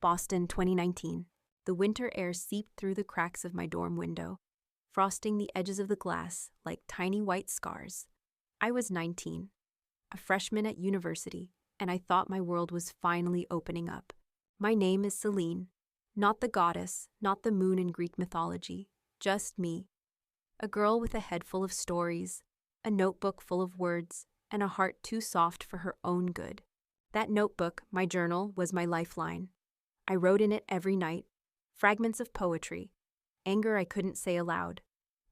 Boston, 2019. The winter air seeped through the cracks of my dorm window, frosting the edges of the glass like tiny white scars. I was 19, a freshman at university, and I thought my world was finally opening up. My name is Celine, not the goddess, not the moon in Greek mythology, just me. A girl with a head full of stories, a notebook full of words, and a heart too soft for her own good. That notebook, my journal, was my lifeline. I wrote in it every night, fragments of poetry, anger I couldn't say aloud,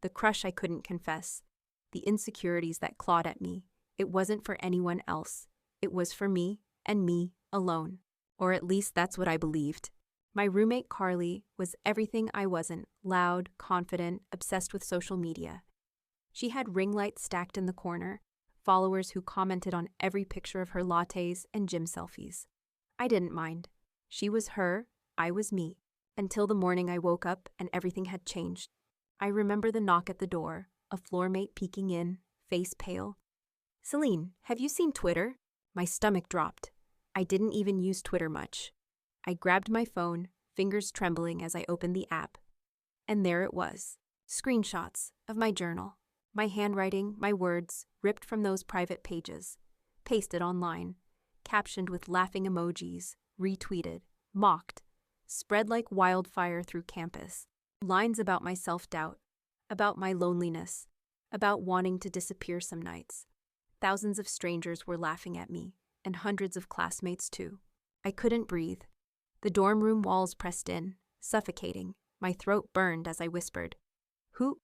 the crush I couldn't confess, the insecurities that clawed at me. It wasn't for anyone else. It was for me, and me alone. Or at least that's what I believed. My roommate Carly was everything I wasn't: loud, confident, obsessed with social media. She had ring lights stacked in the corner, followers who commented on every picture of her lattes and gym selfies. I didn't mind. She was her, I was me. Until the morning I woke up and everything had changed. I remember the knock at the door, a floor mate peeking in, face pale. "Celine, have you seen Twitter?" My stomach dropped. I didn't even use Twitter much. I grabbed my phone, fingers trembling as I opened the app. And there it was. Screenshots of my journal. My handwriting, my words, ripped from those private pages. Pasted online. Captioned with laughing emojis. Retweeted. Mocked. Spread like wildfire through campus. Lines about my self-doubt. About my loneliness. About wanting to disappear some nights. Thousands of strangers were laughing at me, and hundreds of classmates too. I couldn't breathe. The dorm room walls pressed in, suffocating. My throat burned as I whispered, Who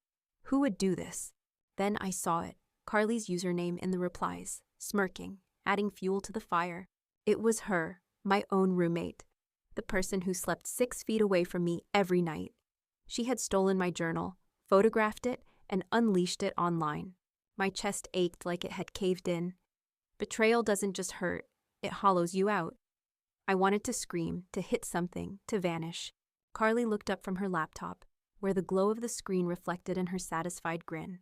would do this?" Then I saw it, Carly's username in the replies, smirking, adding fuel to the fire. It was her, my own roommate, the person who slept 6 feet away from me every night. She had stolen my journal, photographed it, and unleashed it online. My chest ached like it had caved in. Betrayal doesn't just hurt, it hollows you out. I wanted to scream, to hit something, to vanish. Carly looked up from her laptop, where the glow of the screen reflected in her satisfied grin.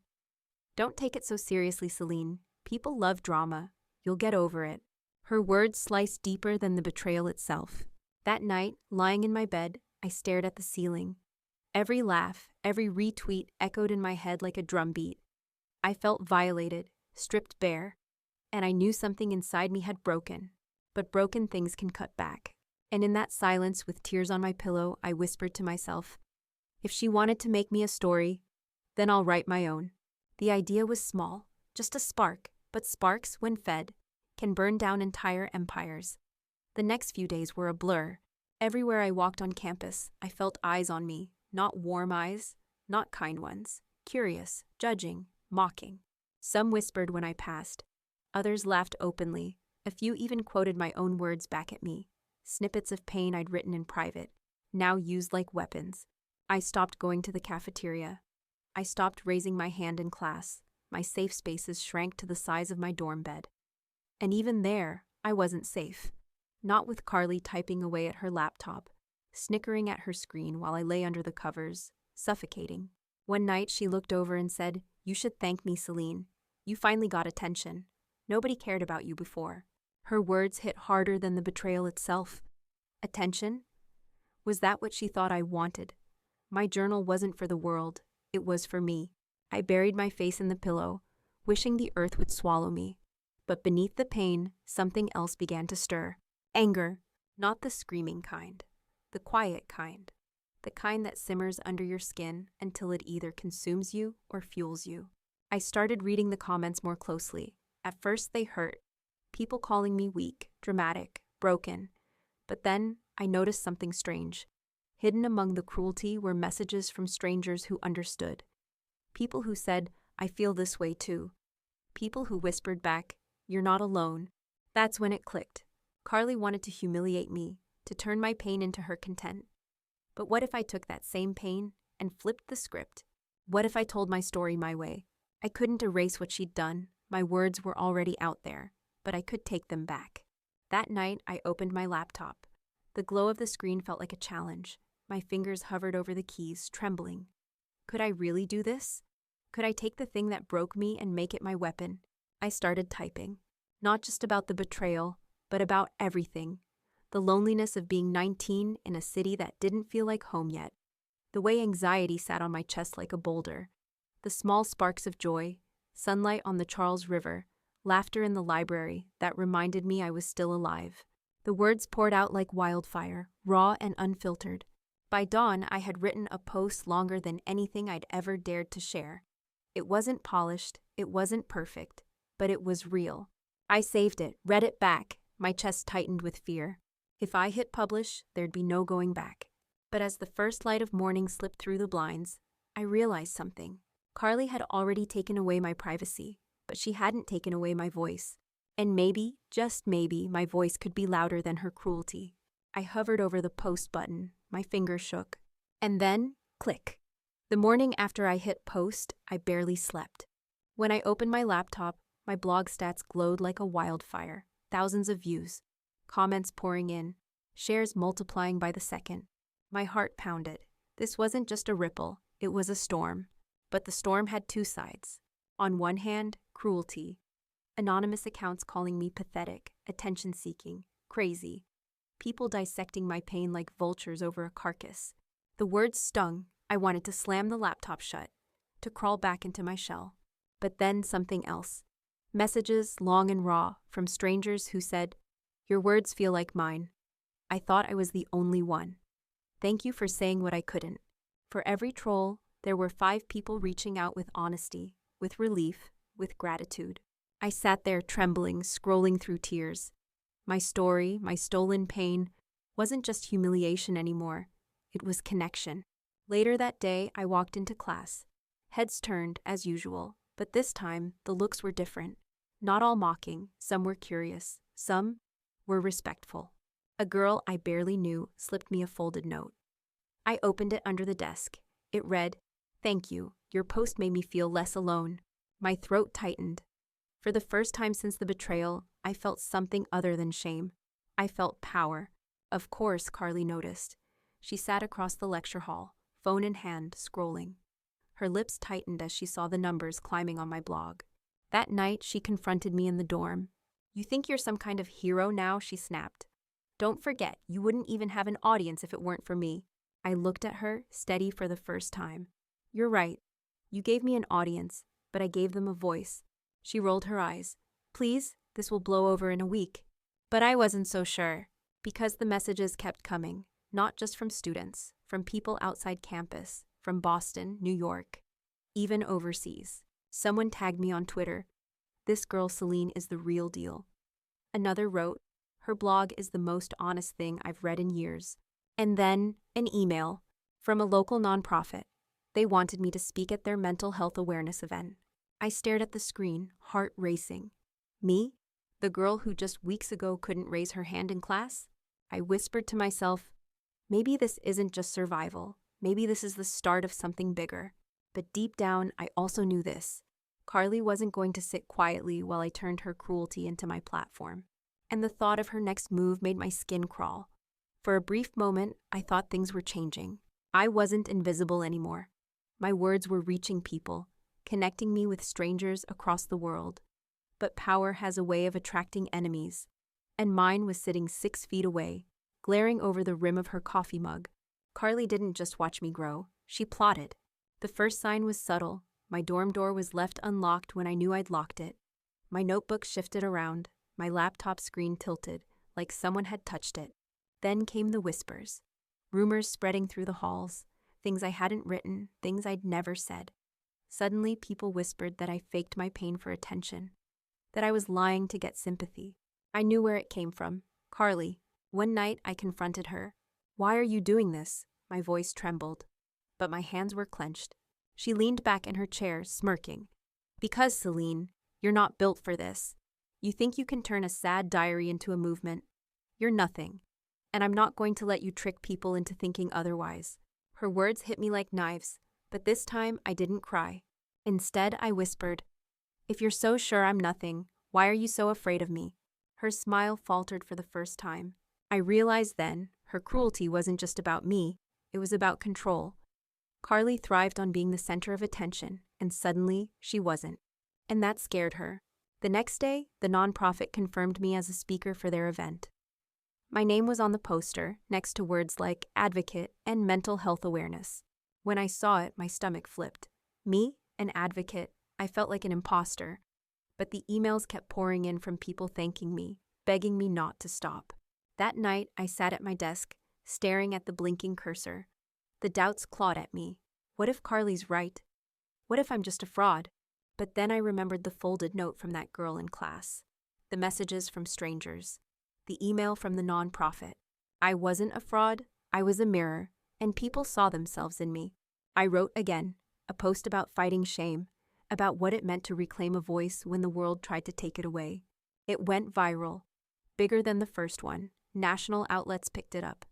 "Don't take it so seriously, Celine. People love drama. You'll get over it." Her words sliced deeper than the betrayal itself. That night, lying in my bed, I stared at the ceiling. Every laugh, every retweet echoed in my head like a drumbeat. I felt violated, stripped bare, and I knew something inside me had broken. But broken things can cut back. And in that silence, with tears on my pillow, I whispered to myself, if she wanted to make me a story, then I'll write my own. The idea was small, just a spark, but sparks, when fed, can burn down entire empires. The next few days were a blur. Everywhere I walked on campus, I felt eyes on me, not warm eyes, not kind ones, curious, judging, mocking. Some whispered when I passed. Others laughed openly. A few even quoted my own words back at me, snippets of pain I'd written in private, now used like weapons. I stopped going to the cafeteria. I stopped raising my hand in class. My safe spaces shrank to the size of my dorm bed. And even there, I wasn't safe. Not with Carly typing away at her laptop, snickering at her screen while I lay under the covers, suffocating. One night she looked over and said, "You should thank me, Celine. You finally got attention. Nobody cared about you before." Her words hit harder than the betrayal itself. Attention? Was that what she thought I wanted? My journal wasn't for the world. It was for me. I buried my face in the pillow, wishing the earth would swallow me. But beneath the pain, something else began to stir. Anger. Not the screaming kind. The quiet kind. The kind that simmers under your skin until it either consumes you or fuels you. I started reading the comments more closely. At first they hurt. People calling me weak, dramatic, broken. But then I noticed something strange. Hidden among the cruelty were messages from strangers who understood. People who said, "I feel this way too." People who whispered back, "You're not alone." That's when it clicked. Carly wanted to humiliate me, to turn my pain into her content. But what if I took that same pain and flipped the script? What if I told my story my way? I couldn't erase what she'd done. My words were already out there, but I could take them back. That night, I opened my laptop. The glow of the screen felt like a challenge. My fingers hovered over the keys, trembling. Could I really do this? Could I take the thing that broke me and make it my weapon? I started typing. Not just about the betrayal, but about everything. The loneliness of being 19 in a city that didn't feel like home yet. The way anxiety sat on my chest like a boulder. The small sparks of joy, sunlight on the Charles River, laughter in the library that reminded me I was still alive. The words poured out like wildfire, raw and unfiltered. By dawn, I had written a post longer than anything I'd ever dared to share. It wasn't polished, it wasn't perfect, but it was real. I saved it, read it back, my chest tightened with fear. If I hit publish, there'd be no going back. But as the first light of morning slipped through the blinds, I realized something. Carly had already taken away my privacy, but she hadn't taken away my voice. And maybe, just maybe, my voice could be louder than her cruelty. I hovered over the post button, my fingers shook. And then, click. The morning after I hit post, I barely slept. When I opened my laptop, my blog stats glowed like a wildfire. Thousands of views, comments pouring in, shares multiplying by the second. My heart pounded. This wasn't just a ripple, it was a storm. But the storm had two sides. On one hand, cruelty. Anonymous accounts calling me pathetic, attention-seeking, crazy. People dissecting my pain like vultures over a carcass. The words stung. I wanted to slam the laptop shut, to crawl back into my shell. But then something else. Messages, long and raw, from strangers who said, "Your words feel like mine." I thought I was the only one. Thank you for saying what I couldn't. For every troll, there were 5 people reaching out with honesty, with relief, with gratitude. I sat there trembling, scrolling through tears. My story, my stolen pain, wasn't just humiliation anymore. It was connection. Later that day, I walked into class. Heads turned, as usual, but this time, the looks were different. Not all mocking, some were curious, some were respectful. A girl I barely knew slipped me a folded note. I opened it under the desk. It read, "Thank you, your post made me feel less alone." My throat tightened. For the first time since the betrayal, I felt something other than shame. I felt power. Of course, Carly noticed. She sat across the lecture hall, phone in hand, scrolling. Her lips tightened as she saw the numbers climbing on my blog. That night, she confronted me in the dorm. "You think you're some kind of hero now?" she snapped. "Don't forget, you wouldn't even have an audience if it weren't for me." I looked at her, steady for the first time. "You're right. You gave me an audience, but I gave them a voice." She rolled her eyes. "Please, this will blow over in a week." But I wasn't so sure, because the messages kept coming, not just from students, from people outside campus, from Boston, New York, even overseas. Someone tagged me on Twitter. "This girl Celine is the real deal." Another wrote, "Her blog is the most honest thing I've read in years." And then, an email from a local nonprofit. They wanted me to speak at their mental health awareness event. I stared at the screen, heart racing. Me? The girl who just weeks ago couldn't raise her hand in class? I whispered to myself, maybe this isn't just survival. Maybe this is the start of something bigger. But deep down, I also knew this. Carly wasn't going to sit quietly while I turned her cruelty into my platform. And the thought of her next move made my skin crawl. For a brief moment, I thought things were changing. I wasn't invisible anymore. My words were reaching people, connecting me with strangers across the world. But power has a way of attracting enemies, and mine was sitting 6 feet away, glaring over the rim of her coffee mug. Carly didn't just watch me grow, she plotted. The first sign was subtle. My dorm door was left unlocked when I knew I'd locked it. My notebook shifted around, my laptop screen tilted, like someone had touched it. Then came the whispers, rumors spreading through the halls, things I hadn't written, things I'd never said. Suddenly, people whispered that I faked my pain for attention, that I was lying to get sympathy. I knew where it came from. Carly. One night, I confronted her. "Why are you doing this?" My voice trembled, but my hands were clenched. She leaned back in her chair, smirking. "Because, Celine, you're not built for this. You think you can turn a sad diary into a movement. You're nothing. And I'm not going to let you trick people into thinking otherwise." Her words hit me like knives, but this time I didn't cry. Instead, I whispered, "If you're so sure I'm nothing, why are you so afraid of me?" Her smile faltered for the first time. I realized then, her cruelty wasn't just about me, it was about control. Carly thrived on being the center of attention, and suddenly, she wasn't. And that scared her. The next day, the nonprofit confirmed me as a speaker for their event. My name was on the poster, next to words like advocate and mental health awareness. When I saw it, my stomach flipped. Me, an advocate, I felt like an imposter. But the emails kept pouring in from people thanking me, begging me not to stop. That night, I sat at my desk, staring at the blinking cursor. The doubts clawed at me. What if Carly's right? What if I'm just a fraud? But then I remembered the folded note from that girl in class, the messages from strangers, the email from the nonprofit. I wasn't a fraud, I was a mirror, and people saw themselves in me. I wrote again, a post about fighting shame, about what it meant to reclaim a voice when the world tried to take it away. It went viral, bigger than the first one. National outlets picked it up.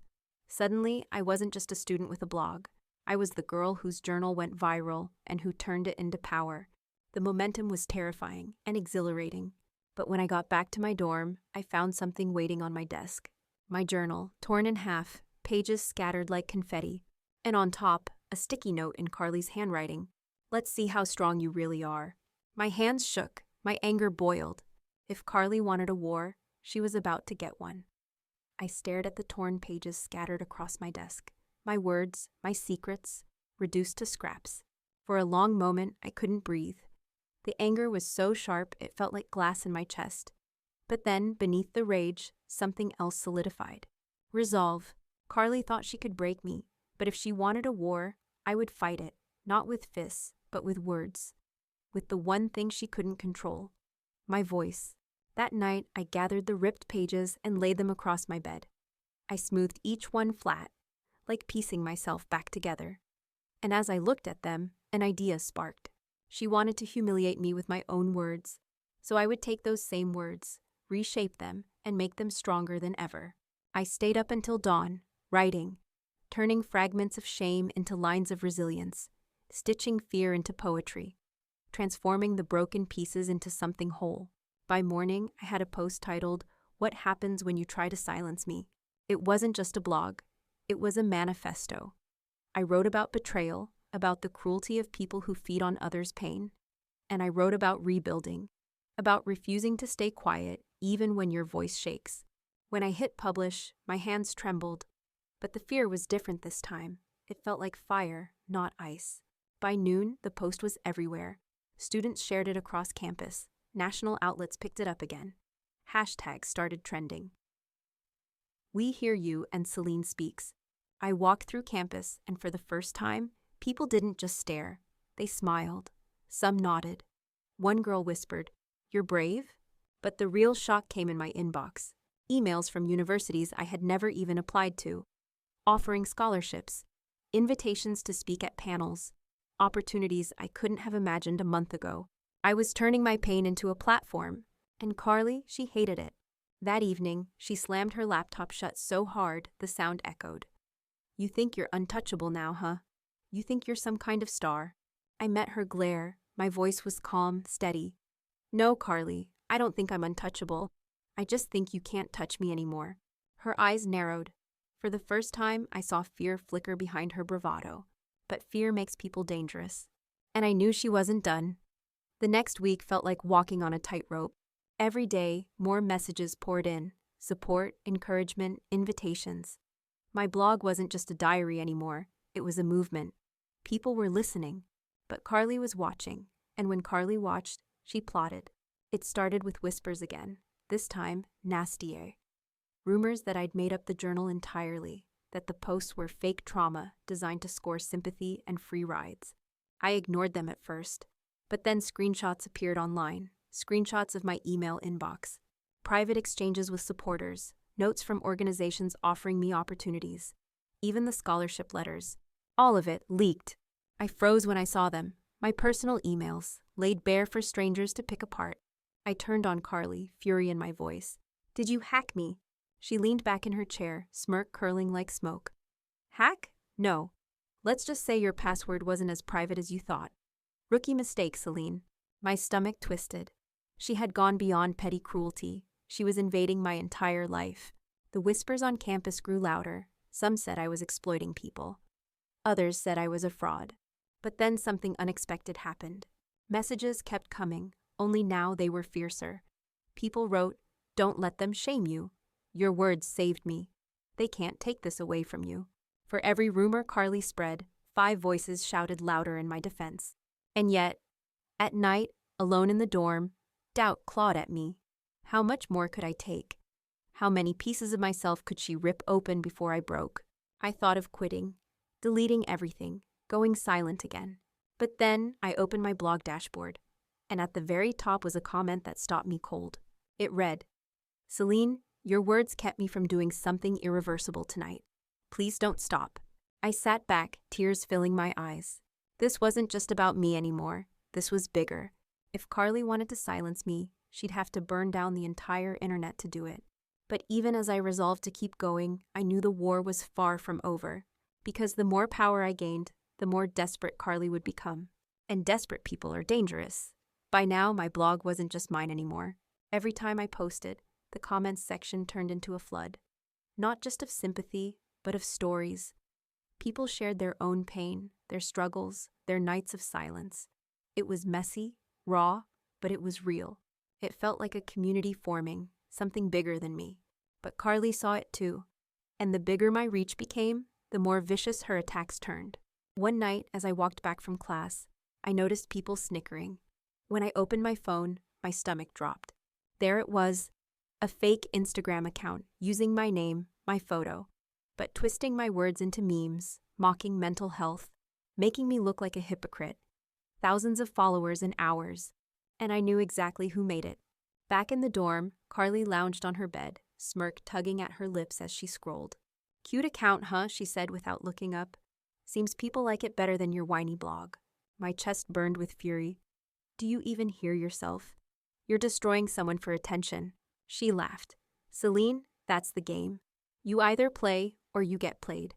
Suddenly, I wasn't just a student with a blog. I was the girl whose journal went viral and who turned it into power. The momentum was terrifying and exhilarating. But when I got back to my dorm, I found something waiting on my desk. My journal, torn in half, pages scattered like confetti. And on top, a sticky note in Carly's handwriting. Let's see how strong you really are. My hands shook, my anger boiled. If Carly wanted a war, she was about to get one. I stared at the torn pages scattered across my desk. My words, my secrets, reduced to scraps. For a long moment, I couldn't breathe. The anger was so sharp it felt like glass in my chest. But then, beneath the rage, something else solidified. Resolve. Carly thought she could break me, but if she wanted a war, I would fight it, not with fists, but with words. With the one thing she couldn't control, my voice. That night, I gathered the ripped pages and laid them across my bed. I smoothed each one flat, like piecing myself back together. And as I looked at them, an idea sparked. She wanted to humiliate me with my own words, so I would take those same words, reshape them, and make them stronger than ever. I stayed up until dawn, writing, turning fragments of shame into lines of resilience, stitching fear into poetry, transforming the broken pieces into something whole. By morning, I had a post titled, "What Happens When You Try to Silence Me?" It wasn't just a blog. It was a manifesto. I wrote about betrayal, about the cruelty of people who feed on others' pain. And I wrote about rebuilding, about refusing to stay quiet even when your voice shakes. When I hit publish, my hands trembled. But the fear was different this time. It felt like fire, not ice. By noon, the post was everywhere. Students shared it across campus. National outlets picked it up again. Hashtags started trending. We hear you and Celine speaks. I walked through campus, and for the first time, people didn't just stare. They smiled. Some nodded. One girl whispered, "You're brave?" But the real shock came in my inbox. Emails from universities I had never even applied to, offering scholarships, invitations to speak at panels, opportunities I couldn't have imagined a month ago. I was turning my pain into a platform, and Carly, she hated it. That evening, she slammed her laptop shut so hard the sound echoed. "You think you're untouchable now, huh? You think you're some kind of star?" I met her glare. My voice was calm, steady. "No, Carly, I don't think I'm untouchable. I just think you can't touch me anymore." Her eyes narrowed. For the first time, I saw fear flicker behind her bravado. But fear makes people dangerous. And I knew she wasn't done. The next week felt like walking on a tightrope. Every day, more messages poured in. Support, encouragement, invitations. My blog wasn't just a diary anymore. It was a movement. People were listening. But Carly was watching. And when Carly watched, she plotted. It started with whispers again. This time, nastier. Rumors that I'd made up the journal entirely, that the posts were fake trauma designed to score sympathy and free rides. I ignored them at first, but then screenshots appeared online, screenshots of my email inbox, private exchanges with supporters, notes from organizations offering me opportunities, even the scholarship letters. All of it leaked. I froze when I saw them, my personal emails, laid bare for strangers to pick apart. I turned on Carly, fury in my voice. "Did you hack me?" She leaned back in her chair, smirk curling like smoke. "Hack? No. Let's just say your password wasn't as private as you thought. Rookie mistake, Celine." My stomach twisted. She had gone beyond petty cruelty. She was invading my entire life. The whispers on campus grew louder. Some said I was exploiting people. Others said I was a fraud. But then something unexpected happened. Messages kept coming, only now they were fiercer. People wrote, "Don't let them shame you." your words saved me. They can't take this away from you. For every rumor Carly spread, 5 voices shouted louder in my defense. And yet, at night, alone in the dorm, doubt clawed at me. How much more could I take? How many pieces of myself could she rip open before I broke? I thought of quitting, deleting everything, going silent again. But then I opened my blog dashboard, and at the very top was a comment that stopped me cold. It read, "Celine, your words kept me from doing something irreversible tonight. Please don't stop." I sat back, tears filling my eyes. This wasn't just about me anymore. This was bigger. If Carly wanted to silence me, she'd have to burn down the entire internet to do it. But even as I resolved to keep going, I knew the war was far from over. Because the more power I gained, the more desperate Carly would become. And desperate people are dangerous. By now, my blog wasn't just mine anymore. Every time I posted, the comments section turned into a flood. Not just of sympathy, but of stories. People shared their own pain, their struggles, their nights of silence. It was messy, raw, but it was real. It felt like a community forming, something bigger than me. But Carly saw it too. And the bigger my reach became, the more vicious her attacks turned. One night, as I walked back from class, I noticed people snickering. When I opened my phone, my stomach dropped. There it was, a fake Instagram account using my name, my photo, but twisting my words into memes, mocking mental health, making me look like a hypocrite. Thousands of followers in hours, and I knew exactly who made it. Back in the dorm, Carly lounged on her bed, smirk tugging at her lips as she scrolled. "Cute account, huh?" she said without looking up. "Seems people like it better than your whiny blog." My chest burned with fury. "Do you even hear yourself? You're destroying someone for attention." She laughed. "Celine, that's the game. You either play or you get played.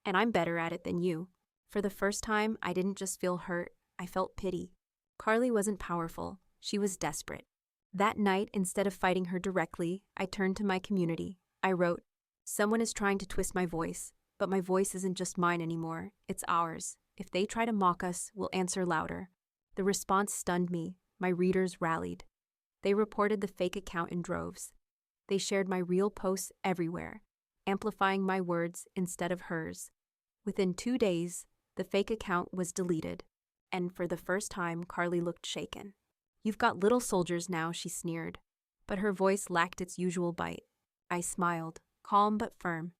And I'm better at it than you." For the first time, I didn't just feel hurt, I felt pity. Carly wasn't powerful, she was desperate. That night, instead of fighting her directly, I turned to my community. I wrote, "Someone is trying to twist my voice, but my voice isn't just mine anymore, it's ours. If they try to mock us, we'll answer louder." The response stunned me. My readers rallied. They reported the fake account in droves. They shared my real posts everywhere, amplifying my words instead of hers. Within 2 days, the fake account was deleted, and for the first time, Carly looked shaken. "You've got little soldiers now," she sneered, but her voice lacked its usual bite. I smiled, calm but firm.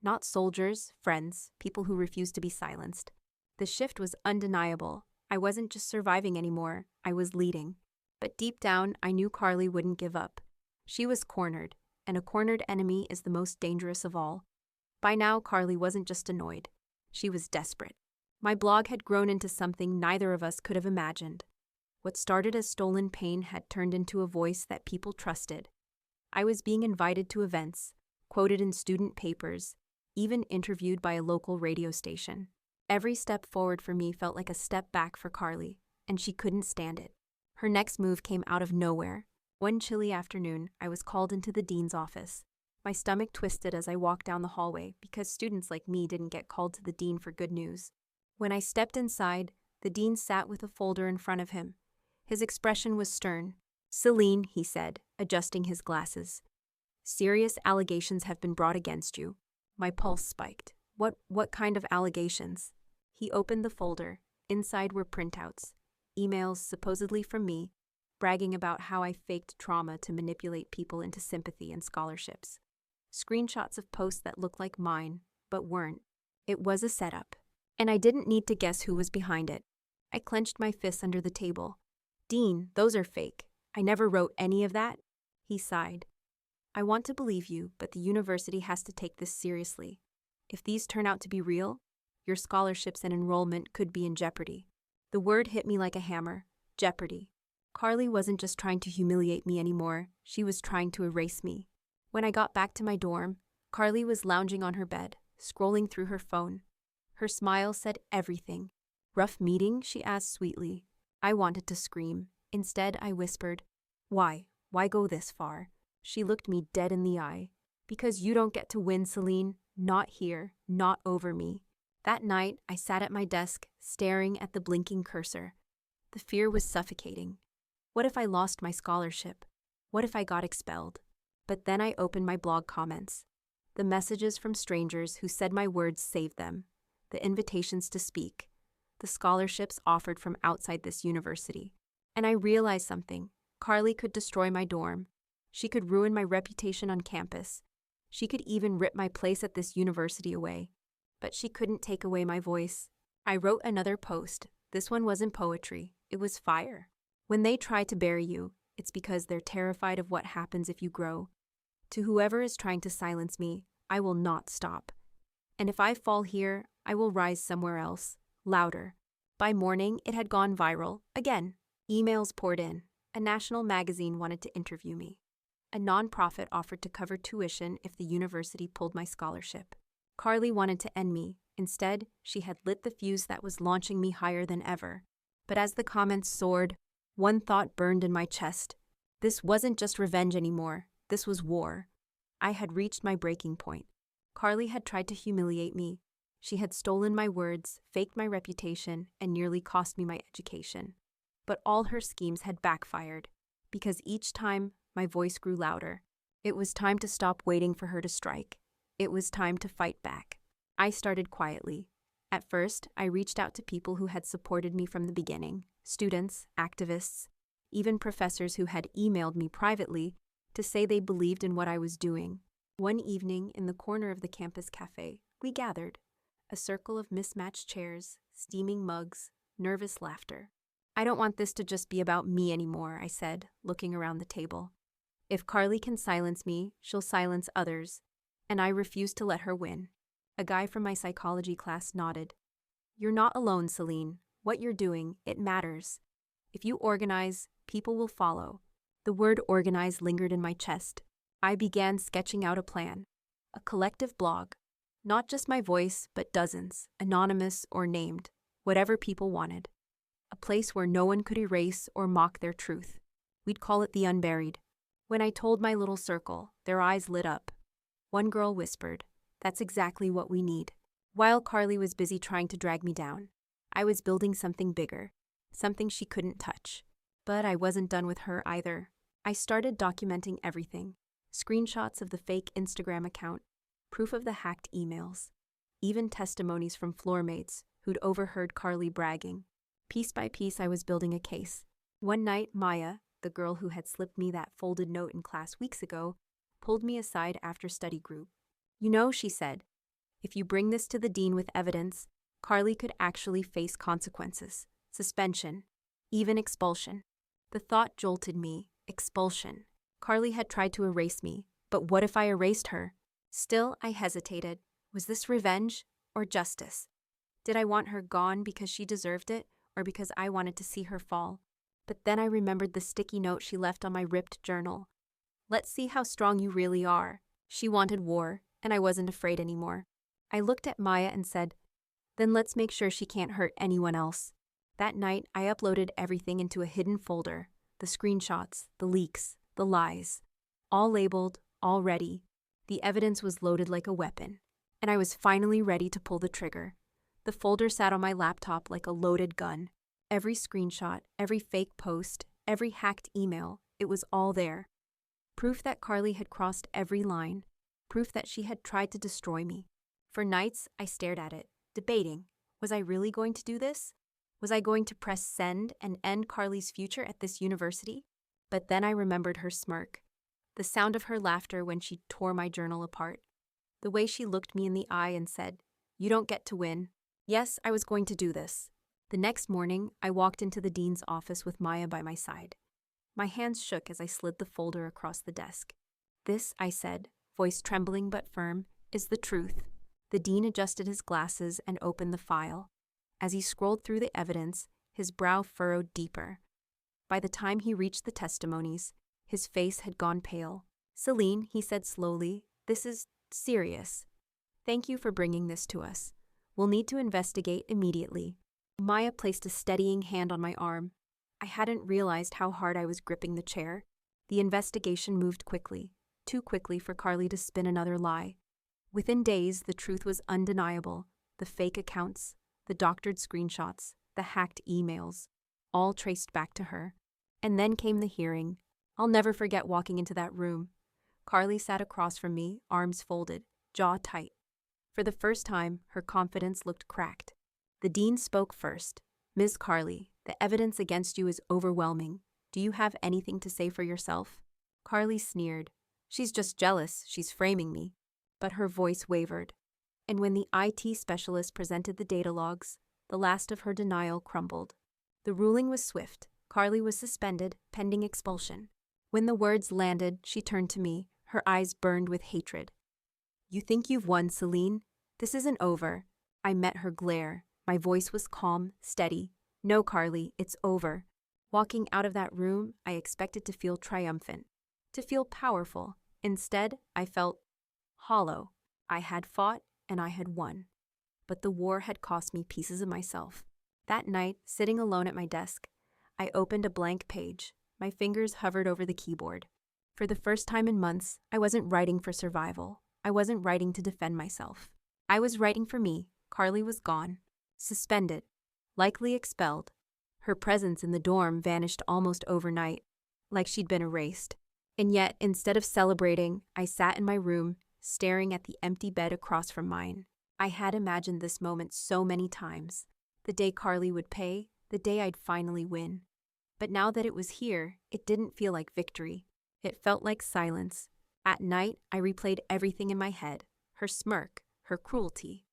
Not soldiers, friends, people who refused to be silenced. The shift was undeniable. I wasn't just surviving anymore, I was leading. But deep down, I knew Carly wouldn't give up. She was cornered, and a cornered enemy is the most dangerous of all. By now, Carly wasn't just annoyed. She was desperate. My blog had grown into something neither of us could have imagined. What started as stolen pain had turned into a voice that people trusted. I was being invited to events, quoted in student papers, even interviewed by a local radio station. Every step forward for me felt like a step back for Carly, and she couldn't stand it. Her next move came out of nowhere. One chilly afternoon, I was called into the dean's office. My stomach twisted as I walked down the hallway because students like me didn't get called to the dean for good news. When I stepped inside, the dean sat with a folder in front of him. His expression was stern. "Celine," he said, adjusting his glasses. "Serious allegations have been brought against you." My pulse spiked. What kind of allegations? He opened the folder. Inside were printouts, emails supposedly from me, bragging about how I faked trauma to manipulate people into sympathy and scholarships. Screenshots of posts that looked like mine, but weren't. It was a setup, and I didn't need to guess who was behind it. I clenched my fists under the table. "Dean, those are fake. I never wrote any of that." He sighed. "I want to believe you, but the university has to take this seriously. If these turn out to be real, your scholarships and enrollment could be in jeopardy." The word hit me like a hammer. Jeopardy. Carly wasn't just trying to humiliate me anymore, she was trying to erase me. When I got back to my dorm, Carly was lounging on her bed, scrolling through her phone. Her smile said everything. "Rough meeting?" she asked sweetly. I wanted to scream. Instead, I whispered, "Why? Why go this far?" She looked me dead in the eye. "Because you don't get to win, Celine. Not here. Not over me." That night, I sat at my desk, staring at the blinking cursor. The fear was suffocating. What if I lost my scholarship? What if I got expelled? But then I opened my blog comments. The messages from strangers who said my words saved them. The invitations to speak. The scholarships offered from outside this university. And I realized something. Carly could destroy my dorm. She could ruin my reputation on campus. She could even rip my place at this university away. But she couldn't take away my voice. I wrote another post. This one wasn't poetry. It was fire. When they try to bury you, it's because they're terrified of what happens if you grow. To whoever is trying to silence me, I will not stop. And if I fall here, I will rise somewhere else, louder. By morning, it had gone viral, again. Emails poured in. A national magazine wanted to interview me. A nonprofit offered to cover tuition if the university pulled my scholarship. Carly wanted to end me. Instead, she had lit the fuse that was launching me higher than ever. But as the comments soared, one thought burned in my chest. This wasn't just revenge anymore. This was war. I had reached my breaking point. Carly had tried to humiliate me. She had stolen my words, faked my reputation, and nearly cost me my education. But all her schemes had backfired, because each time my voice grew louder. It was time to stop waiting for her to strike. It was time to fight back. I started quietly. At first, I reached out to people who had supported me from the beginning, students, activists, even professors who had emailed me privately to say they believed in what I was doing. One evening, in the corner of the campus cafe, we gathered. A circle of mismatched chairs, steaming mugs, nervous laughter. I don't want this to just be about me anymore, I said, looking around the table. If Carly can silence me, she'll silence others, and I refuse to let her win. A guy from my psychology class nodded. You're not alone, Celine. What you're doing, it matters. If you organize, people will follow. The word organize lingered in my chest. I began sketching out a plan. A collective blog. Not just my voice, but dozens, anonymous or named, whatever people wanted. A place where no one could erase or mock their truth. We'd call it the unburied. When I told my little circle, their eyes lit up. One girl whispered, "That's exactly what we need." While Carly was busy trying to drag me down, I was building something bigger, something she couldn't touch. But I wasn't done with her either. I started documenting everything. Screenshots of the fake Instagram account, proof of the hacked emails, even testimonies from floor mates who'd overheard Carly bragging. Piece by piece, I was building a case. One night, Maya, the girl who had slipped me that folded note in class weeks ago, pulled me aside after study group. "You know," she said, "if you bring this to the dean with evidence, Carly could actually face consequences, suspension, even expulsion." The thought jolted me. Expulsion. Carly had tried to erase me, but what if I erased her? Still, I hesitated. Was this revenge or justice? Did I want her gone because she deserved it, or because I wanted to see her fall? But then I remembered the sticky note she left on my ripped journal. "Let's see how strong you really are." She wanted war, and I wasn't afraid anymore. I looked at Maya and said, "Then let's make sure she can't hurt anyone else." That night, I uploaded everything into a hidden folder. The screenshots, the leaks, the lies. All labeled, all ready. The evidence was loaded like a weapon. And I was finally ready to pull the trigger. The folder sat on my laptop like a loaded gun. Every screenshot, every fake post, every hacked email, it was all there. Proof that Carly had crossed every line. Proof that she had tried to destroy me. For nights, I stared at it, debating. Was I really going to do this? Was I going to press send and end Carly's future at this university? But then I remembered her smirk. The sound of her laughter when she tore my journal apart. The way she looked me in the eye and said, "You don't get to win." Yes, I was going to do this. The next morning, I walked into the dean's office with Maya by my side. My hands shook as I slid the folder across the desk. "This," I said, voice trembling but firm, "is the truth." The dean adjusted his glasses and opened the file. As he scrolled through the evidence, his brow furrowed deeper. By the time he reached the testimonies, his face had gone pale. "Celine," he said slowly, "this is serious. Thank you for bringing this to us. We'll need to investigate immediately." Maya placed a steadying hand on my arm. I hadn't realized how hard I was gripping the chair. The investigation moved quickly, too quickly for Carly to spin another lie. Within days, the truth was undeniable. The fake accounts, the doctored screenshots, the hacked emails, all traced back to her. And then came the hearing. I'll never forget walking into that room. Carly sat across from me, arms folded, jaw tight. For the first time, her confidence looked cracked. The dean spoke first. "Ms. Carly, the evidence against you is overwhelming. Do you have anything to say for yourself?" Carly sneered. "She's just jealous, she's framing me." But her voice wavered. And when the IT specialist presented the data logs, the last of her denial crumbled. The ruling was swift. Carly was suspended, pending expulsion. When the words landed, she turned to me, her eyes burned with hatred. "You think you've won, Celine? This isn't over." I met her glare. My voice was calm, steady. "No, Carly, it's over." Walking out of that room, I expected to feel triumphant, to feel powerful. Instead, I felt hollow. I had fought, and I had won. But the war had cost me pieces of myself. That night, sitting alone at my desk, I opened a blank page. My fingers hovered over the keyboard. For the first time in months, I wasn't writing for survival. I wasn't writing to defend myself. I was writing for me. Carly was gone. Suspended. Likely expelled. Her presence in the dorm vanished almost overnight, like she'd been erased. And yet, instead of celebrating, I sat in my room, staring at the empty bed across from mine. I had imagined this moment so many times. The day Carly would pay, the day I'd finally win. But now that it was here, it didn't feel like victory. It felt like silence. At night, I replayed everything in my head. Her smirk, her cruelty,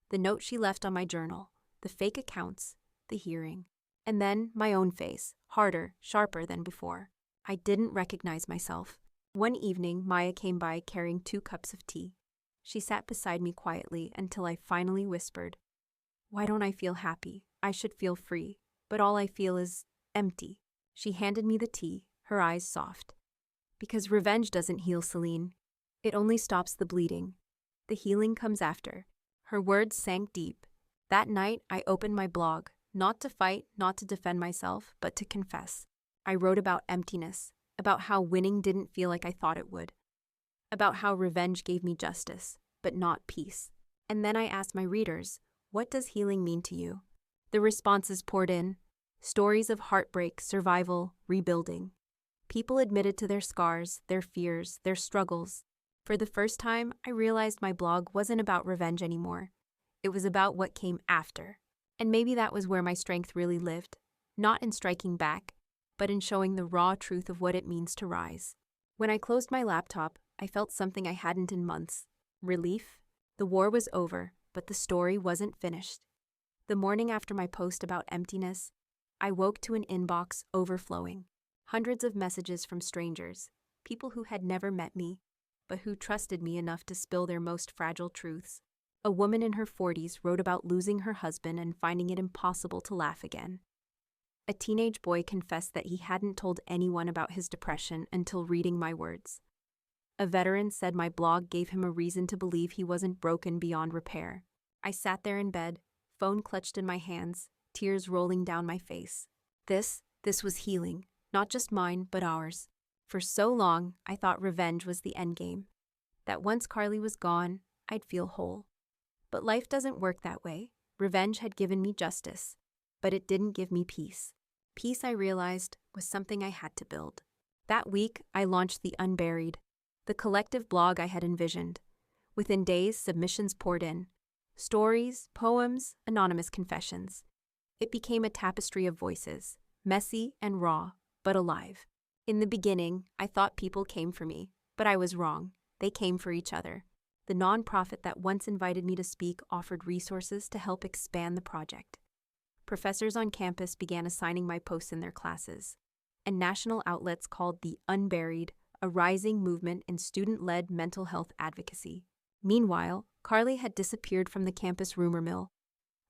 the note she left on my journal, the fake accounts, the hearing. And then my own face, harder, sharper than before. I didn't recognize myself. One evening, Maya came by carrying 2 cups of tea. She sat beside me quietly until I finally whispered, "Why don't I feel happy? I should feel free. But all I feel is empty." She handed me the tea, her eyes soft. "Because revenge doesn't heal, Celine. It only stops the bleeding. The healing comes after." Her words sank deep. That night, I opened my blog, not to fight, not to defend myself, but to confess. I wrote about emptiness, about how winning didn't feel like I thought it would, about how revenge gave me justice, but not peace. And then I asked my readers, what does healing mean to you? The responses poured in. Stories of heartbreak, survival, rebuilding. People admitted to their scars, their fears, their struggles. For the first time, I realized my blog wasn't about revenge anymore. It was about what came after. And maybe that was where my strength really lived. Not in striking back, but in showing the raw truth of what it means to rise. When I closed my laptop, I felt something I hadn't in months. Relief. The war was over, but the story wasn't finished. The morning after my post about emptiness, I woke to an inbox overflowing. Hundreds of messages from strangers, people who had never met me, but who trusted me enough to spill their most fragile truths. A woman in her 40s wrote about losing her husband and finding it impossible to laugh again. A teenage boy confessed that he hadn't told anyone about his depression until reading my words. A veteran said my blog gave him a reason to believe he wasn't broken beyond repair. I sat there in bed, phone clutched in my hands, tears rolling down my face. This was healing, not just mine, but ours. For so long, I thought revenge was the endgame. That once Carly was gone, I'd feel whole. But life doesn't work that way. Revenge had given me justice, but it didn't give me peace. Peace, I realized, was something I had to build. That week, I launched The Unburied, the collective blog I had envisioned. Within days, submissions poured in. Stories, poems, anonymous confessions. It became a tapestry of voices, messy and raw, but alive. In the beginning, I thought people came for me, but I was wrong. They came for each other. The nonprofit that once invited me to speak offered resources to help expand the project. Professors on campus began assigning my posts in their classes, and national outlets called The Unburied a rising movement in student-led mental health advocacy. Meanwhile, Carly had disappeared from the campus rumor mill.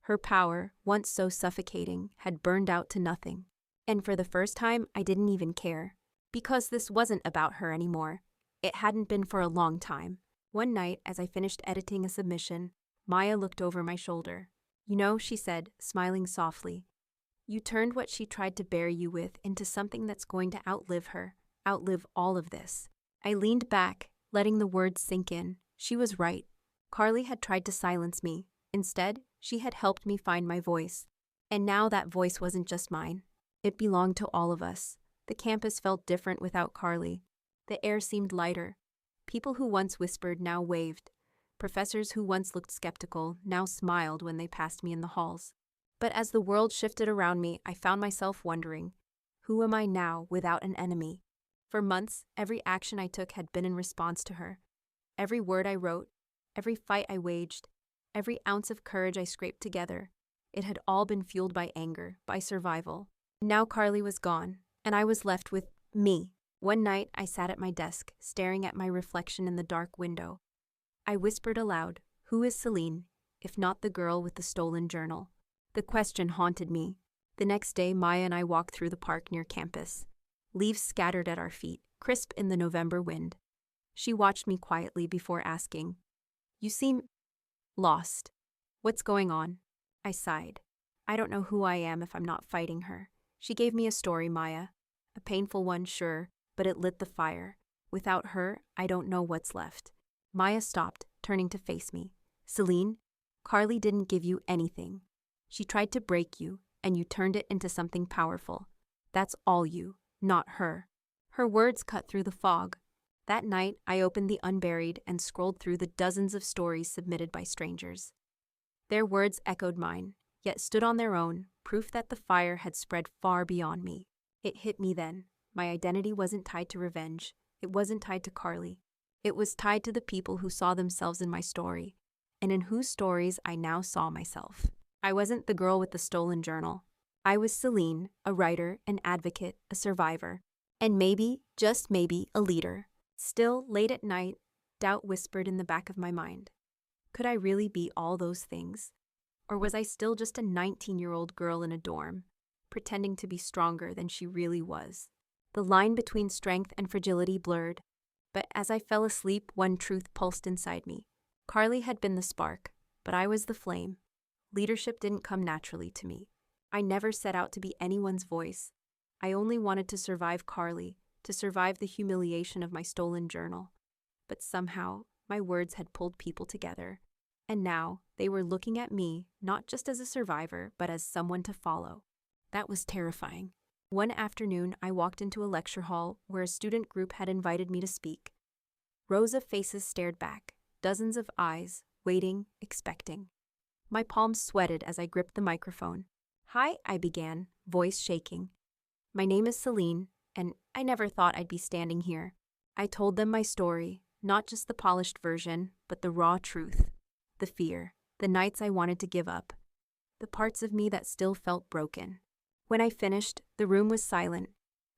Her power, once so suffocating, had burned out to nothing. And for the first time, I didn't even care. Because this wasn't about her anymore. It hadn't been for a long time. One night, as I finished editing a submission, Maya looked over my shoulder. "You know," she said, smiling softly, "you turned what she tried to bury you with into something that's going to outlive her, outlive all of this." I leaned back, letting the words sink in. She was right. Carly had tried to silence me. Instead, she had helped me find my voice. And now that voice wasn't just mine. It belonged to all of us. The campus felt different without Carly. The air seemed lighter. People who once whispered now waved. Professors who once looked skeptical now smiled when they passed me in the halls. But as the world shifted around me, I found myself wondering, who am I now without an enemy? For months, every action I took had been in response to her. Every word I wrote, every fight I waged, every ounce of courage I scraped together, it had all been fueled by anger, by survival. Now Carly was gone, and I was left with me. One night, I sat at my desk, staring at my reflection in the dark window. I whispered aloud, "Who is Celine, if not the girl with the stolen journal?" The question haunted me. The next day, Maya and I walked through the park near campus. Leaves scattered at our feet, crisp in the November wind. She watched me quietly before asking, "You seem lost. What's going on?" I sighed. "I don't know who I am if I'm not fighting her." She gave me a story, Maya. A painful one, sure, but it lit the fire. Without her, I don't know what's left. Maya stopped, turning to face me. "Celine, Carly didn't give you anything. She tried to break you, and you turned it into something powerful. That's all you, not her." Her words cut through the fog. That night, I opened the Unburied and scrolled through the dozens of stories submitted by strangers. Their words echoed mine, yet stood on their own, proof that the fire had spread far beyond me. It hit me then. My identity wasn't tied to revenge. It wasn't tied to Carly. It was tied to the people who saw themselves in my story, and in whose stories I now saw myself. I wasn't the girl with the stolen journal. I was Celine, a writer, an advocate, a survivor, and maybe, just maybe, a leader. Still, late at night, doubt whispered in the back of my mind. Could I really be all those things? Or was I still just a 19-year-old girl in a dorm, pretending to be stronger than she really was? The line between strength and fragility blurred, but as I fell asleep, one truth pulsed inside me. Carly had been the spark, but I was the flame. Leadership didn't come naturally to me. I never set out to be anyone's voice. I only wanted to survive Carly, to survive the humiliation of my stolen journal. But somehow, my words had pulled people together. And now, they were looking at me, not just as a survivor, but as someone to follow. That was terrifying. One afternoon, I walked into a lecture hall where a student group had invited me to speak. Rows of faces stared back, dozens of eyes, waiting, expecting. My palms sweated as I gripped the microphone. "Hi," I began, voice shaking. "My name is Celine, and I never thought I'd be standing here." I told them my story, not just the polished version, but the raw truth. The fear, the nights I wanted to give up, the parts of me that still felt broken. When I finished, the room was silent.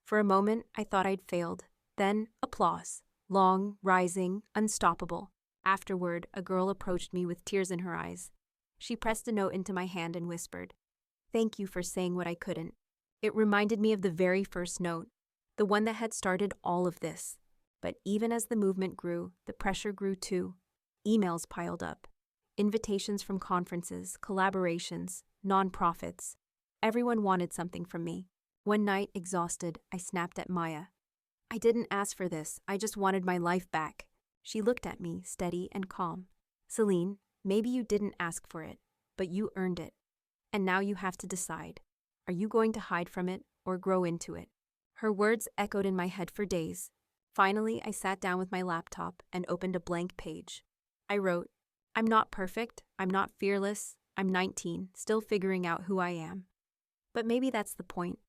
For a moment, I thought I'd failed. Then, applause. Long, rising, unstoppable. Afterward, a girl approached me with tears in her eyes. She pressed a note into my hand and whispered, "Thank you for saying what I couldn't." It reminded me of the very first note, the one that had started all of this. But even as the movement grew, the pressure grew too. Emails piled up. Invitations from conferences, collaborations, nonprofits. Everyone wanted something from me. One night, exhausted, I snapped at Maya. "I didn't ask for this. I just wanted my life back." She looked at me, steady and calm. "Celine, maybe you didn't ask for it, but you earned it. And now you have to decide. Are you going to hide from it or grow into it?" Her words echoed in my head for days. Finally, I sat down with my laptop and opened a blank page. I wrote, "I'm not perfect. I'm not fearless. I'm 19, still figuring out who I am. But maybe that's the point.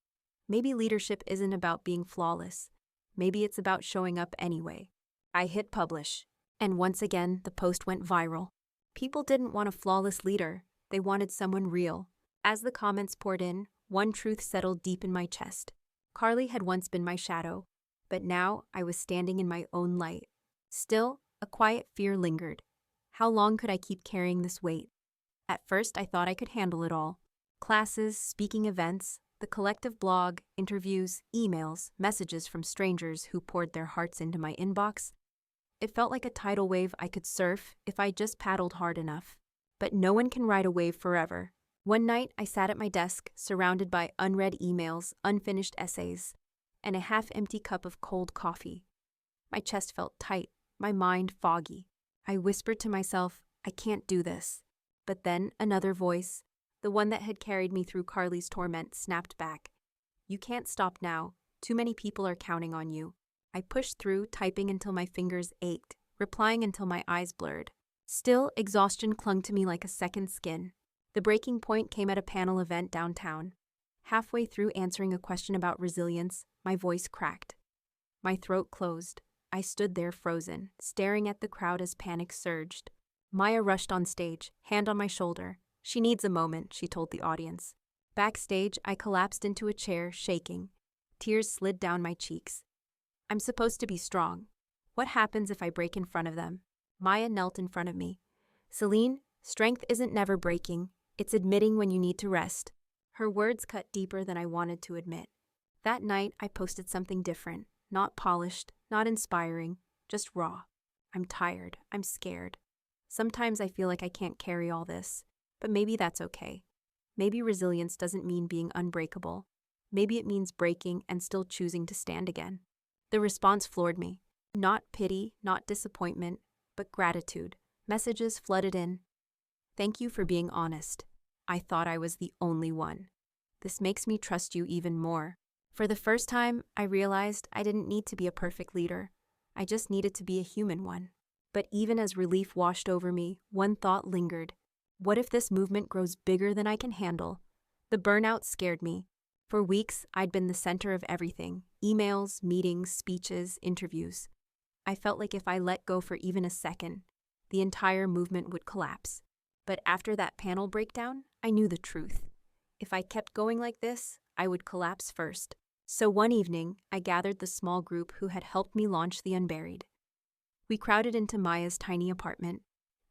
Maybe leadership isn't about being flawless. Maybe it's about showing up anyway." I hit publish, and once again, the post went viral. People didn't want a flawless leader. They wanted someone real. As the comments poured in, one truth settled deep in my chest. Carly had once been my shadow, but now I was standing in my own light. Still, a quiet fear lingered. How long could I keep carrying this weight? At first, I thought I could handle it all. Classes, speaking events, the collective blog, interviews, emails, messages from strangers who poured their hearts into my inbox. It felt like a tidal wave I could surf if I just paddled hard enough. But no one can ride a wave forever. One night, I sat at my desk, surrounded by unread emails, unfinished essays, and a half-empty cup of cold coffee. My chest felt tight, my mind foggy. I whispered to myself, "I can't do this." But then another voice, the one that had carried me through Carly's torment, snapped back. "You can't stop now. Too many people are counting on you." I pushed through, typing until my fingers ached, replying until my eyes blurred. Still, exhaustion clung to me like a second skin. The breaking point came at a panel event downtown. Halfway through answering a question about resilience, my voice cracked. My throat closed. I stood there frozen, staring at the crowd as panic surged. Maya rushed on stage, hand on my shoulder. "She needs a moment," she told the audience. Backstage, I collapsed into a chair, shaking. Tears slid down my cheeks. "I'm supposed to be strong. What happens if I break in front of them?" Maya knelt in front of me. "Celine, strength isn't never breaking. It's admitting when you need to rest." Her words cut deeper than I wanted to admit. That night, I posted something different. Not polished, not inspiring, just raw. "I'm tired. I'm scared. Sometimes I feel like I can't carry all this. But maybe that's okay. Maybe resilience doesn't mean being unbreakable. Maybe it means breaking and still choosing to stand again." The response floored me. Not pity, not disappointment, but gratitude. Messages flooded in. "Thank you for being honest. I thought I was the only one. This makes me trust you even more." For the first time, I realized I didn't need to be a perfect leader. I just needed to be a human one. But even as relief washed over me, one thought lingered. What if this movement grows bigger than I can handle? The burnout scared me. For weeks, I'd been the center of everything: emails, meetings, speeches, interviews. I felt like if I let go for even a second, the entire movement would collapse. But after that panel breakdown, I knew the truth. If I kept going like this, I would collapse first. So one evening, I gathered the small group who had helped me launch the Unburied. We crowded into Maya's tiny apartment,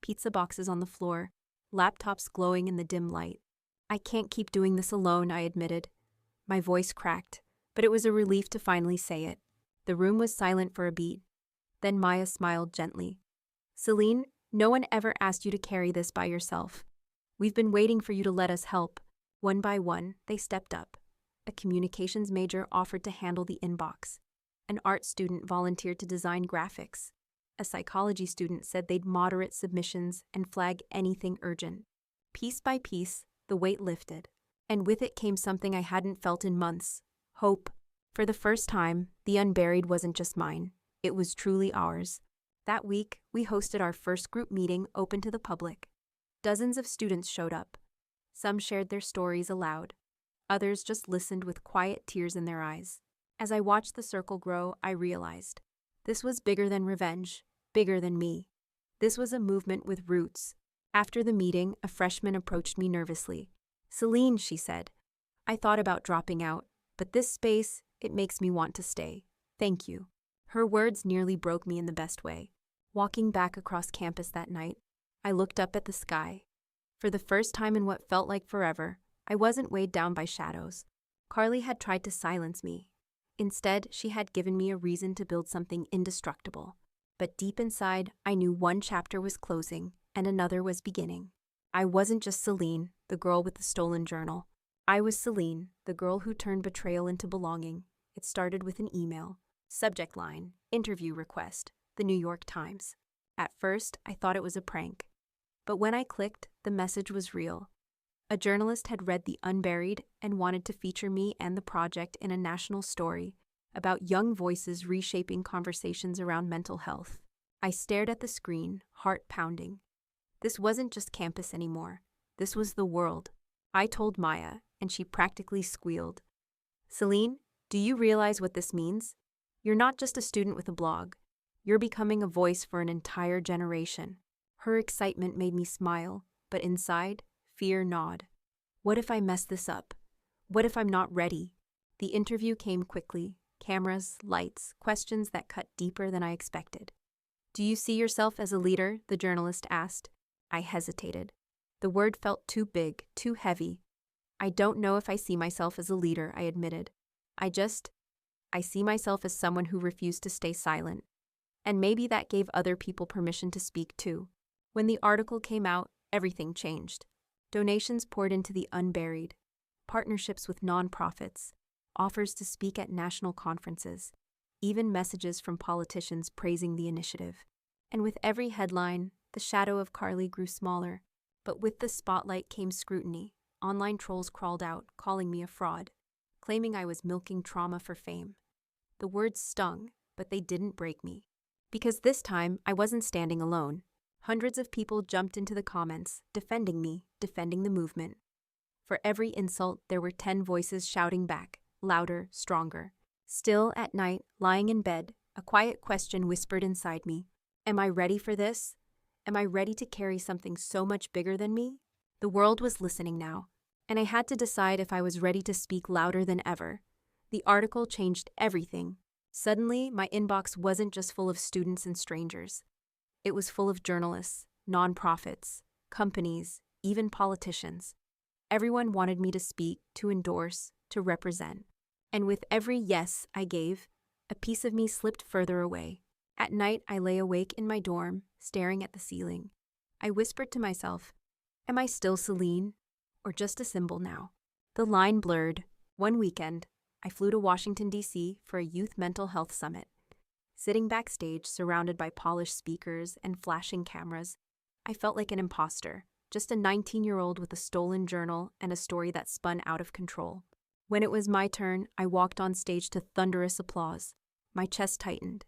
pizza boxes on the floor, laptops glowing in the dim light. "I can't keep doing this alone," I admitted. My voice cracked, but it was a relief to finally say it. The room was silent for a beat. Then Maya smiled gently. "Celine, no one ever asked you to carry this by yourself. We've been waiting for you to let us help." One by one, they stepped up. A communications major offered to handle the inbox. An art student volunteered to design graphics. A psychology student said they'd moderate submissions and flag anything urgent. Piece by piece, the weight lifted. And with it came something I hadn't felt in months: hope. For the first time, the Unburied wasn't just mine. It was truly ours. That week, we hosted our first group meeting open to the public. Dozens of students showed up. Some shared their stories aloud. Others just listened with quiet tears in their eyes. As I watched the circle grow, I realized this was bigger than revenge, bigger than me. This was a movement with roots. After the meeting, a freshman approached me nervously. "Celine," she said, "I thought about dropping out, but this space, it makes me want to stay. Thank you." Her words nearly broke me in the best way. Walking back across campus that night, I looked up at the sky. For the first time in what felt like forever, I wasn't weighed down by shadows. Carly had tried to silence me. Instead, she had given me a reason to build something indestructible. But deep inside, I knew one chapter was closing and another was beginning. I wasn't just Celine, the girl with the stolen journal. I was Celine, the girl who turned betrayal into belonging. It started with an email. Subject line: interview request, The New York Times. At first, I thought it was a prank. But when I clicked, the message was real. A journalist had read The Unburied and wanted to feature me and the project in a national story about young voices reshaping conversations around mental health. I stared at the screen, heart pounding. This wasn't just campus anymore. This was the world. I told Maya, and she practically squealed. "Celine, do you realize what this means? You're not just a student with a blog. You're becoming a voice for an entire generation." Her excitement made me smile, but inside, fear gnawed. What if I mess this up? What if I'm not ready? The interview came quickly. Cameras, lights, questions that cut deeper than I expected. "Do you see yourself as a leader?" the journalist asked. I hesitated. The word felt too big, too heavy. "I don't know if I see myself as a leader," I admitted. I see myself as someone who refused to stay silent. And maybe that gave other people permission to speak too. When the article came out, everything changed. Donations poured into the Unburied, partnerships with nonprofits, offers to speak at national conferences, even messages from politicians praising the initiative. And with every headline, the shadow of Carly grew smaller. But with the spotlight came scrutiny. Online trolls crawled out, calling me a fraud, claiming I was milking trauma for fame. The words stung, but they didn't break me. Because this time, I wasn't standing alone. Hundreds of people jumped into the comments, defending me, defending the movement. For every insult, there were 10 voices shouting back, louder, stronger. Still, at night, lying in bed, a quiet question whispered inside me. Am I ready for this? Am I ready to carry something so much bigger than me? The world was listening now, and I had to decide if I was ready to speak louder than ever. The article changed everything. Suddenly, my inbox wasn't just full of students and strangers. It was full of journalists, nonprofits, companies, even politicians. Everyone wanted me to speak, to endorse, to represent. And with every yes I gave, a piece of me slipped further away. At night, I lay awake in my dorm, staring at the ceiling. I whispered to myself, am I still Celine, or just a symbol now? The line blurred. One weekend, I flew to Washington, D.C. for a youth mental health summit. Sitting backstage, surrounded by polished speakers and flashing cameras, I felt like an imposter, just a 19-year-old with a stolen journal and a story that spun out of control. When it was my turn, I walked on stage to thunderous applause. My chest tightened.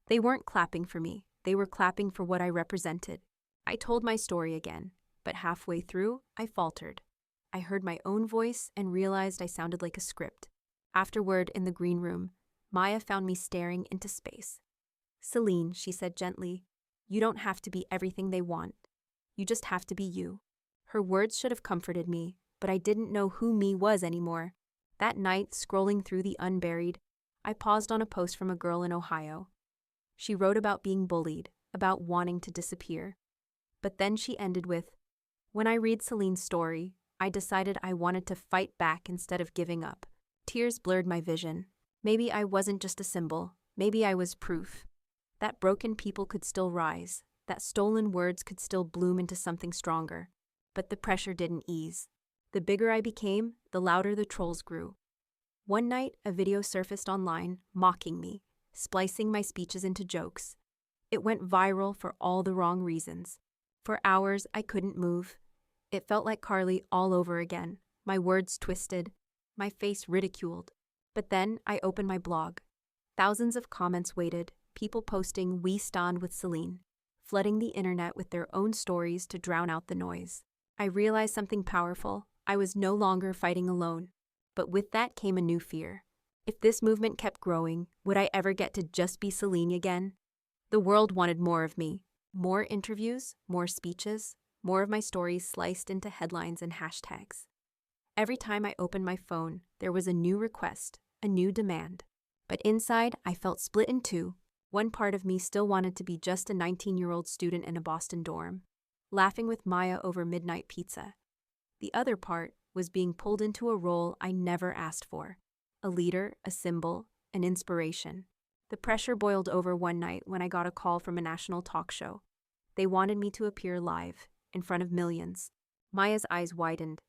They weren't clapping for me. They were clapping for what I represented. I told my story again, but halfway through, I faltered. I heard my own voice and realized I sounded like a script. Afterward, in the green room, Maya found me staring into space. Celine, she said gently, you don't have to be everything they want. You just have to be you. Her words should have comforted me, but I didn't know who me was anymore. That night, scrolling through the unburied, I paused on a post from a girl in Ohio. She wrote about being bullied, about wanting to disappear. But then she ended with, when I read Celine's story, I decided I wanted to fight back instead of giving up. Tears blurred my vision. Maybe I wasn't just a symbol. Maybe I was proof. That broken people could still rise. That stolen words could still bloom into something stronger. But the pressure didn't ease. The bigger I became, the louder the trolls grew. One night, a video surfaced online, mocking me, splicing my speeches into jokes. It went viral for all the wrong reasons. For hours, I couldn't move. It felt like Carly all over again, my words twisted, my face ridiculed. But then I opened my blog. Thousands of comments waited, people posting "We stand with Celine," flooding the internet with their own stories to drown out the noise. I realized something powerful. I was no longer fighting alone. But with that came a new fear. If this movement kept growing, would I ever get to just be Celine again? The world wanted more of me. More interviews, more speeches, more of my stories sliced into headlines and hashtags. Every time I opened my phone, there was a new request, a new demand. But inside, I felt split in two. One part of me still wanted to be just a 19-year-old student in a Boston dorm, laughing with Maya over midnight pizza. The other part was being pulled into a role I never asked for. A leader, a symbol, an inspiration. The pressure boiled over one night when I got a call from a national talk show. They wanted me to appear live, in front of millions. Maya's eyes widened.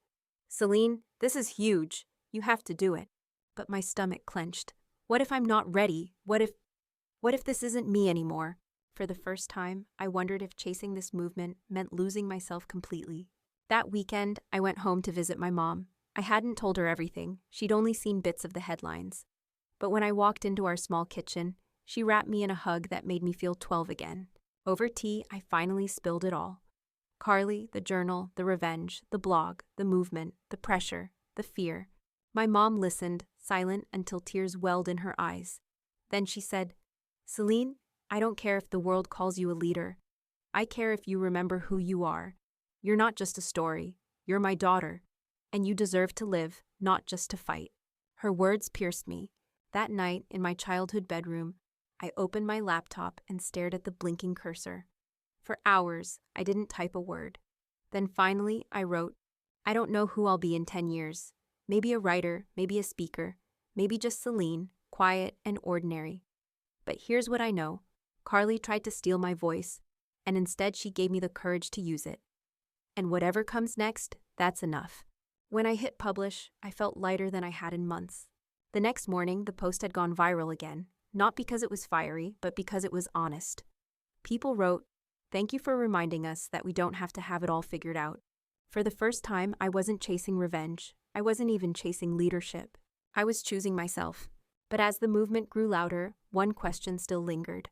Celine, this is huge. You have to do it. But my stomach clenched. What if I'm not ready? What if this isn't me anymore? For the first time, I wondered if chasing this movement meant losing myself completely. That weekend, I went home to visit my mom. I hadn't told her everything. She'd only seen bits of the headlines. But when I walked into our small kitchen, she wrapped me in a hug that made me feel 12 again. Over tea, I finally spilled it all. Carly, the journal, the revenge, the blog, the movement, the pressure, the fear. My mom listened, silent until tears welled in her eyes. Then she said, Celine, I don't care if the world calls you a leader. I care if you remember who you are. You're not just a story. You're my daughter. And you deserve to live, not just to fight. Her words pierced me. That night, in my childhood bedroom, I opened my laptop and stared at the blinking cursor. For hours, I didn't type a word. Then finally, I wrote, I don't know who I'll be in 10 years. Maybe a writer, maybe a speaker, maybe just Celine, quiet and ordinary. But here's what I know. Carly tried to steal my voice, and instead she gave me the courage to use it. And whatever comes next, that's enough. When I hit publish, I felt lighter than I had in months. The next morning, the post had gone viral again, not because it was fiery, but because it was honest. People wrote, "Thank you for reminding us that we don't have to have it all figured out." For the first time, I wasn't chasing revenge. I wasn't even chasing leadership. I was choosing myself. But as the movement grew louder, one question still lingered.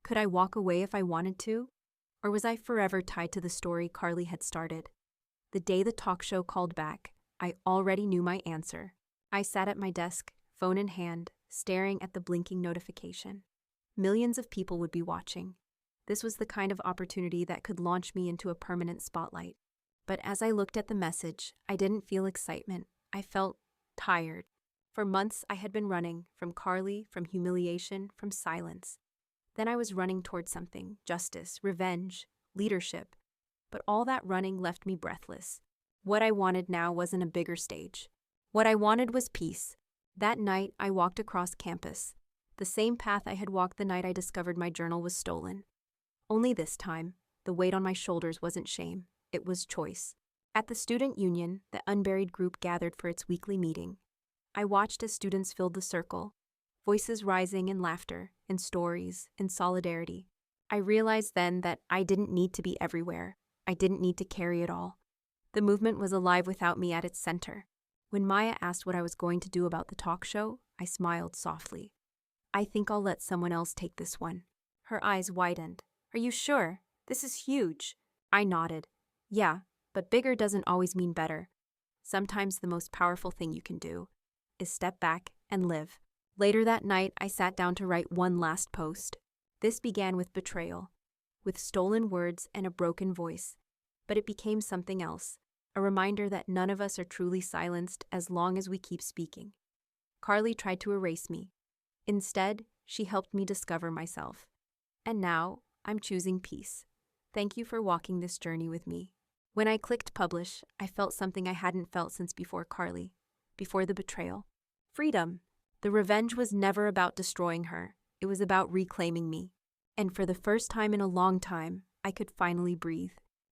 Could I walk away if I wanted to? Or was I forever tied to the story Carly had started? The day the talk show called back, I already knew my answer. I sat at my desk, phone in hand, staring at the blinking notification. Millions of people would be watching. This was the kind of opportunity that could launch me into a permanent spotlight. But as I looked at the message, I didn't feel excitement. I felt tired. For months, I had been running, from Carly, from humiliation, from silence. Then I was running toward something: justice, revenge, leadership. But all that running left me breathless. What I wanted now wasn't a bigger stage. What I wanted was peace. That night, I walked across campus. The same path I had walked the night I discovered my journal was stolen. Only this time, the weight on my shoulders wasn't shame, it was choice. At the student union, the unburied group gathered for its weekly meeting. I watched as students filled the circle, voices rising in laughter, in stories, in solidarity. I realized then that I didn't need to be everywhere. I didn't need to carry it all. The movement was alive without me at its center. When Maya asked what I was going to do about the talk show, I smiled softly. I think I'll let someone else take this one. Her eyes widened. Are you sure? This is huge. I nodded. Yeah, but bigger doesn't always mean better. Sometimes the most powerful thing you can do is step back and live. Later that night, I sat down to write one last post. This began with betrayal, with stolen words and a broken voice. But it became something else, a reminder that none of us are truly silenced as long as we keep speaking. Carly tried to erase me. Instead, she helped me discover myself. And now, I'm choosing peace. Thank you for walking this journey with me. When I clicked publish, I felt something I hadn't felt since before Carly, before the betrayal. Freedom. The revenge was never about destroying her. It was about reclaiming me. And for the first time in a long time, I could finally breathe.